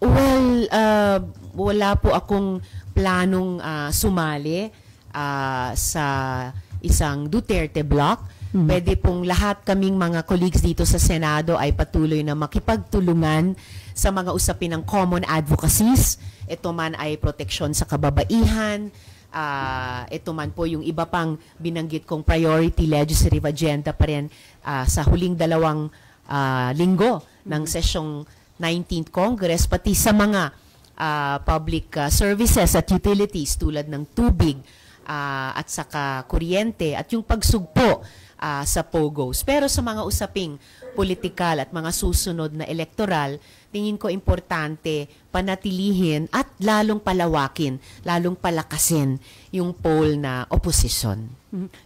Well, wala po akong planong sumali sa isang Duterte block. Pwede pong lahat kaming mga colleagues dito sa Senado ay patuloy na makipagtulungan sa mga usapin ng common advocacies. Ito man ay proteksyon sa kababaihan, ito man po yung iba pang binanggit kong priority legislative agenda pa rin sa huling 2 linggo ng sesyong 19th Congress, pati sa mga public services at utilities tulad ng tubig at saka kuryente at yung pagsugpo sa POGOs. Pero sa mga usaping politikal at mga susunod na elektoral, tingin ko importante panatilihin at lalong palawakin, lalong palakasin yung poll na oposisyon.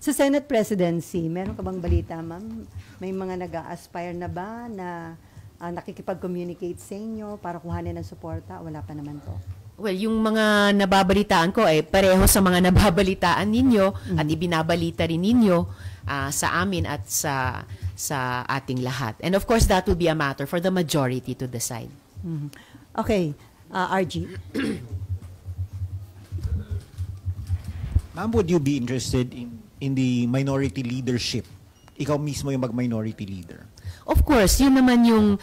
Sa Senate Presidency, meron ka bang balita, ma'am? May mga nag-a-aspire na ba na nakikipag-communicate sa inyo para kuhanin ng suporta? Wala pa naman po. Well, yung mga nababalitaan ko ay pareho sa mga nababalitaan ninyo at ibinabalita rin ninyo sa amin at sa ating lahat. And of course, that will be a matter for the majority to decide. Okay, RG. Ma'am, would you be interested in the minority leadership? Ikaw mismo yung mag-minority leader. Of course, yun naman yung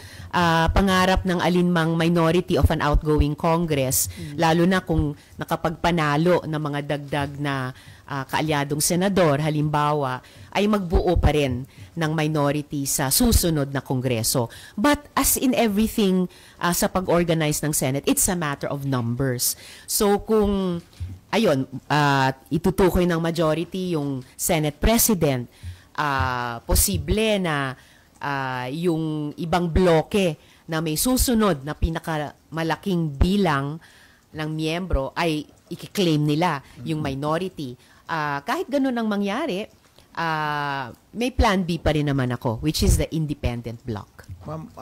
pangarap ng alinmang minority of an outgoing Congress, lalo na kung nakapagpanalo ng mga dagdag na kaalyadong senador, halimbawa, ay magbuo pa rin ng minority sa susunod na Kongreso. But as in everything sa pag-organize ng Senate, it's a matter of numbers. So kung, ayun, itutukoy ng majority yung Senate President, posible na yung ibang bloke na may susunod na pinakamalaking bilang ng miyembro ay i-claim nila yung minority. Kahit ganun ang mangyari, may plan B pa rin naman ako, which is the independent bloc. Ma'am,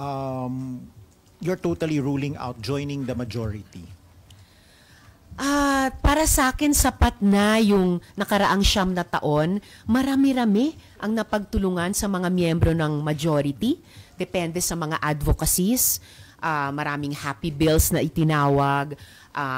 you're totally ruling out joining the majority. Para sa akin, sapat na yung nakaraang 9 na taon. Marami-rami ang napagtulungan sa mga miyembro ng majority. Depende sa mga advocacies. Maraming happy bills na itinawag.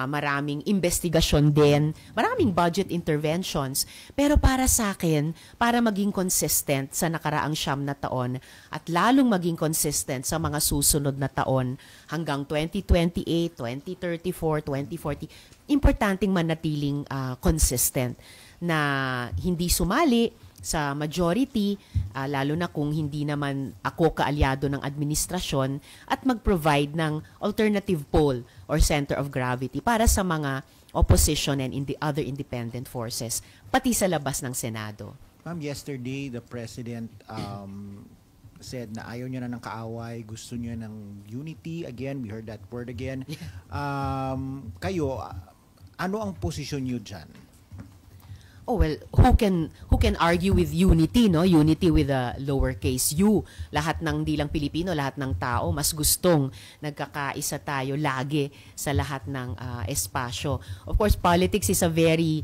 Maraming investigasyon din. Maraming budget interventions. Pero para sa akin, para maging consistent sa nakaraang 9 na taon at lalong maging consistent sa mga susunod na taon hanggang 2028, 2034, 2040, importanteng manatiling consistent na hindi sumali sa majority, lalo na kung hindi naman ako kaalyado ng administrasyon, at mag-provide ng alternative pole or center of gravity para sa mga opposition and in the other independent forces, pati sa labas ng Senado. Ma'am, yesterday the President said na ayaw niya na ng kaaway, gusto niya ng unity. Again, we heard that word again. Kayo, ano ang posisyon niyo dyan? Oh well, who can argue with unity, no? Unity with a lowercase u. Lahat ng di lang Pilipino, lahat ng tao mas gustong nagkakaisa tayo lagi sa lahat ng espasyo. Of course, politics is a very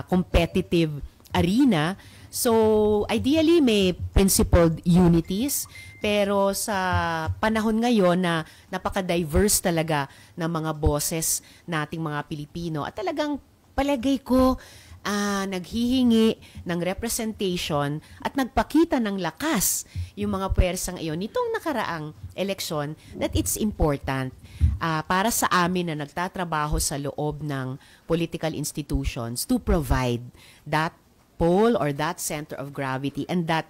competitive arena. So, ideally may principled unities, pero sa panahon ngayon na napaka-diverse talaga ng mga boses nating mga Pilipino at talagang palagay ko naghihingi ng representation at nagpakita ng lakas yung mga puwersang iyon nitong nakaraang eleksyon that it's important para sa amin na nagtatrabaho sa loob ng political institutions to provide that pole or that center of gravity and that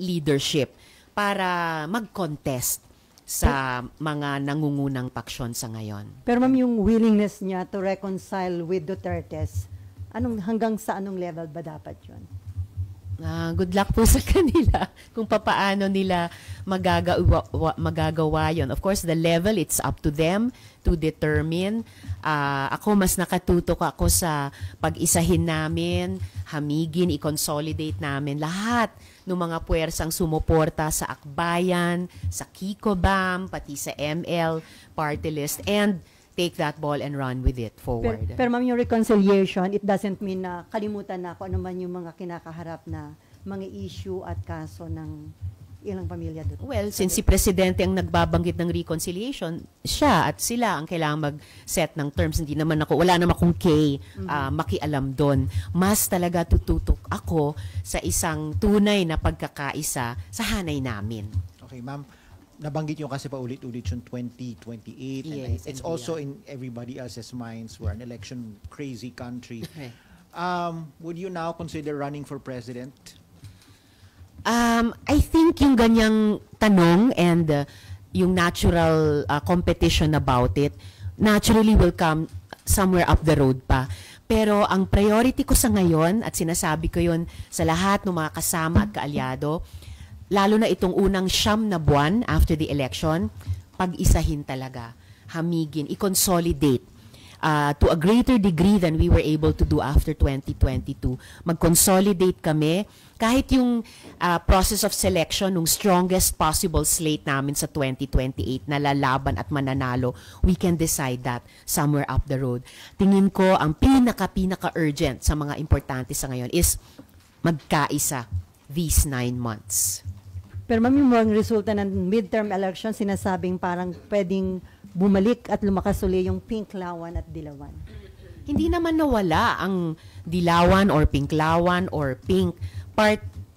leadership para mag-contest sa mga nangungunang paksyon sa ngayon. Pero ma'am, yung willingness niya to reconcile with Duterte's, hanggang sa anong level ba dapat yun? Good luck po sa kanila kung papaano nila magagawa yun. Of course, the level, it's up to them to determine. Ako, mas nakatutok ako sa pag-isahin namin, hamigin, i-consolidate namin lahat ng mga puwersang sumuporta sa Akbayan, sa Kikobam, pati sa ML, Party List, and take that ball and run with it forward. Pero ma'am, yung reconciliation, it doesn't mean na kalimutan na kung ano man yung mga kinakaharap na mga issue at kaso ng ilang pamilya doon? Well, since si Presidente ang nagbabanggit ng reconciliation, siya at sila ang kailangang mag-set ng terms. Hindi naman ako, wala naman akong makialam doon. Mas talaga tututok ako sa isang tunay na pagkakaisa sa hanay namin. Okay, ma'am. Nabanggit nyo kasi pa ulit-ulit yung 2028. Yes, and it's and also in everybody else's minds. We're an election-crazy country. Okay. Would you now consider running for president? I think yung ganyang tanong and yung natural competition about it, naturally will come somewhere up the road pa. Pero ang priority ko sa ngayon, at sinasabi ko yun sa lahat ng mga kasama at kaalyado, lalo na itong unang 9 na buwan after the election, pag-isahin talaga, hamigin, i-consolidate to a greater degree than we were able to do after 2022. Mag-consolidate kami. Kahit yung process of selection ng strongest possible slate namin sa 2028 na lalaban at mananalo, we can decide that somewhere up the road. Tingin ko, ang pinaka-urgent sa mga importante sa ngayon is magkaisa these 9 months. Pero ma'am, yung mga resulta ng midterm election, sinasabing parang pwedeng bumalik at lumakas uli yung Pinklawan at Dilawan. Hindi naman nawala ang Dilawan or Pinklawan or Pink.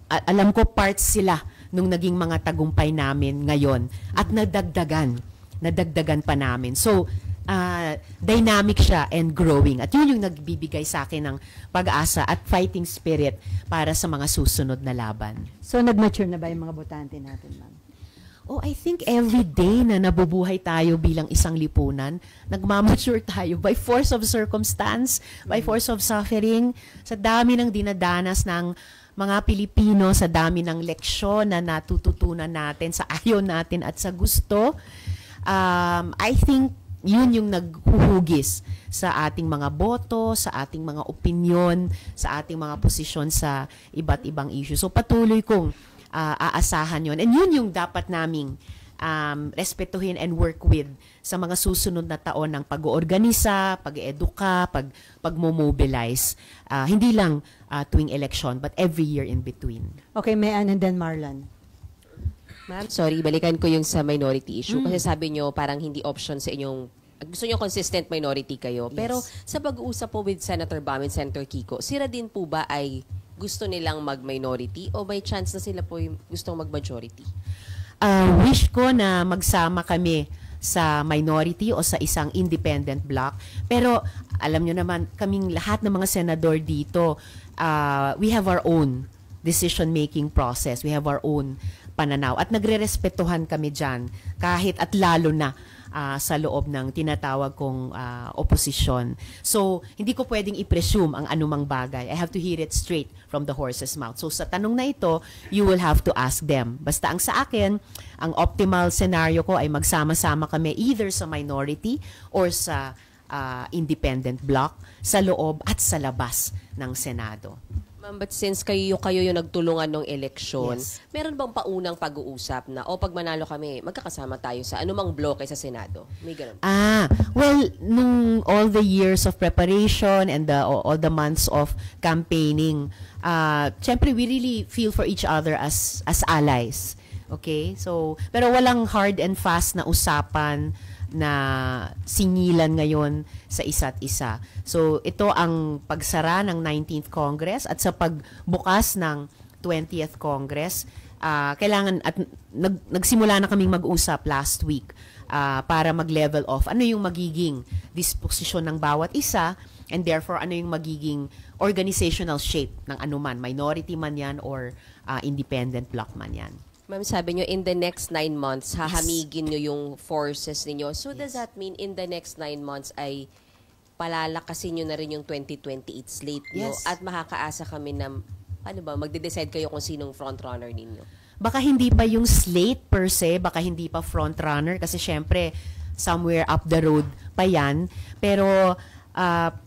Alam ko parts sila nung naging mga tagumpay namin ngayon at nadagdagan pa namin. So, dynamic siya and growing. At yun yung nagbibigay sa akin ng pag-asa at fighting spirit para sa mga susunod na laban. So, nag-mature na ba yung mga botante natin, ma'am? Oh, I think every day na nabubuhay tayo bilang isang lipunan, nagmamature tayo by force of circumstance, by force of suffering, sa dami ng dinadanas ng mga Pilipino, sa dami ng leksyon na natututunan natin, sa ayaw natin at sa gusto. I think yun yung naghuhugis sa ating mga boto, sa ating mga opinyon, sa ating mga posisyon sa iba't ibang issue. So patuloy kong aasahan yon. And yun yung dapat naming respetuhin and work with sa mga susunod na taon ng pag-oorganisa, pag-eduka, pag-mobilize. Hindi lang tuwing election, but every year in between. Okay, Mayan and then Marlon. Ma'am, sorry, balikan ko yung sa minority issue. Kasi sabi nyo, parang hindi option sa inyong, gusto nyo consistent minority kayo. Yes. Pero sa pag-uusap po with Senator Bam and Senator Kiko, sila din po ba ay gusto nilang mag-minority o may chance na sila po yung gustong mag-majority? Wish ko na magsama kami sa minority o sa isang independent bloc. Pero alam nyo naman, kaming lahat ng mga senador dito, we have our own decision-making process. We have our own pananaw. At nagre-respetuhan kami dyan, kahit at lalo na sa loob ng tinatawag kong oposisyon. So, hindi ko pwedeng i-presume ang anumang bagay. I have to hear it straight from the horse's mouth. So, sa tanong na ito, you will have to ask them. Basta ang sa akin, ang optimal scenario ko ay magsama-sama kami either sa minority or sa independent bloc, sa loob at sa labas ng Senado. Ma'am, but since kayo yung nagtulungan ng eleksyon, Yes. meron bang paunang pag-uusap na, pag manalo kami, magkakasama tayo sa anumang bloke sa Senado? May ganun. Well, nung all the years of preparation and all the months of campaigning, syempre we really feel for each other as allies. Okay? So, pero walang hard and fast na usapan na singilan ngayon sa isa't isa. So, ito ang pagsara ng 19th Congress at sa pagbukas ng 20th Congress, kailangan at nagsimula na kaming mag-usap last week para mag-level off ano yung magiging disposisyon ng bawat isa and therefore ano yung magiging organizational shape ng anuman, minority man yan or independent bloc man yan. Ma'am, sabi nyo, in the next 9 months, hahamigin nyo yung forces ninyo. So, does that mean in the next 9 months ay palalakasin nyo na rin yung 2028 slate nyo? Yes. At makakaasa kami na, magde-decide kayo kung sinong frontrunner ninyo? Baka hindi pa yung slate per se, baka hindi pa frontrunner kasi syempre somewhere up the road pa yan. Pero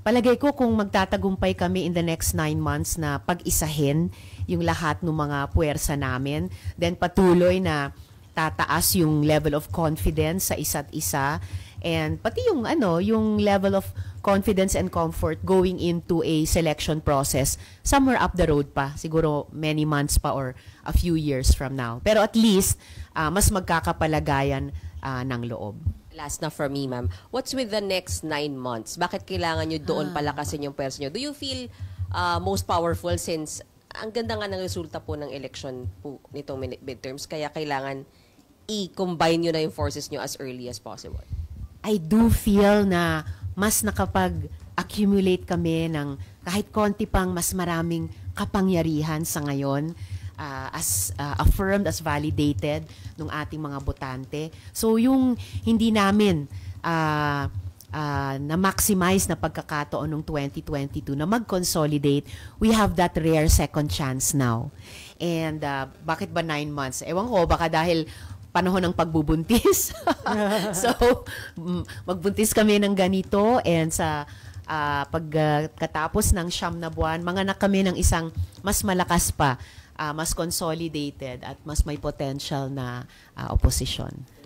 palagay ko kung magtatagumpay kami in the next 9 months na pag-isahin yung lahat ng mga puwersa namin, then patuloy na tataas yung level of confidence sa isa't isa And pati yung yung level of confidence and comfort going into a selection process somewhere up the road pa, siguro many months pa or a few years from now. Pero at least mas magkakapalagayan ng loob. Last na for me, ma'am. What's with the next 9 months? Bakit kailangan nyo doon palakasin yung pwersa nyo? Do you feel most powerful since ang ganda nga ng resulta po ng election po nitong midterms, kaya kailangan i-combine nyo na yung forces nyo as early as possible? I do feel na mas nakapag-accumulate kami ng kahit konti pang mas maraming kapangyarihan sa ngayon, as affirmed, as validated ng ating mga botante. So yung hindi namin na-maximize na pagkakataon ng 2022 na mag-consolidate, we have that rare second chance now. And bakit ba 9 months? Ewan ko, baka dahil panahon ng pagbubuntis. So, magbuntis kami ng ganito and sa pagkatapos ng 9 na buwan, manganak kami ng isang mas malakas pa, mas consolidated at mas may potential na opposition.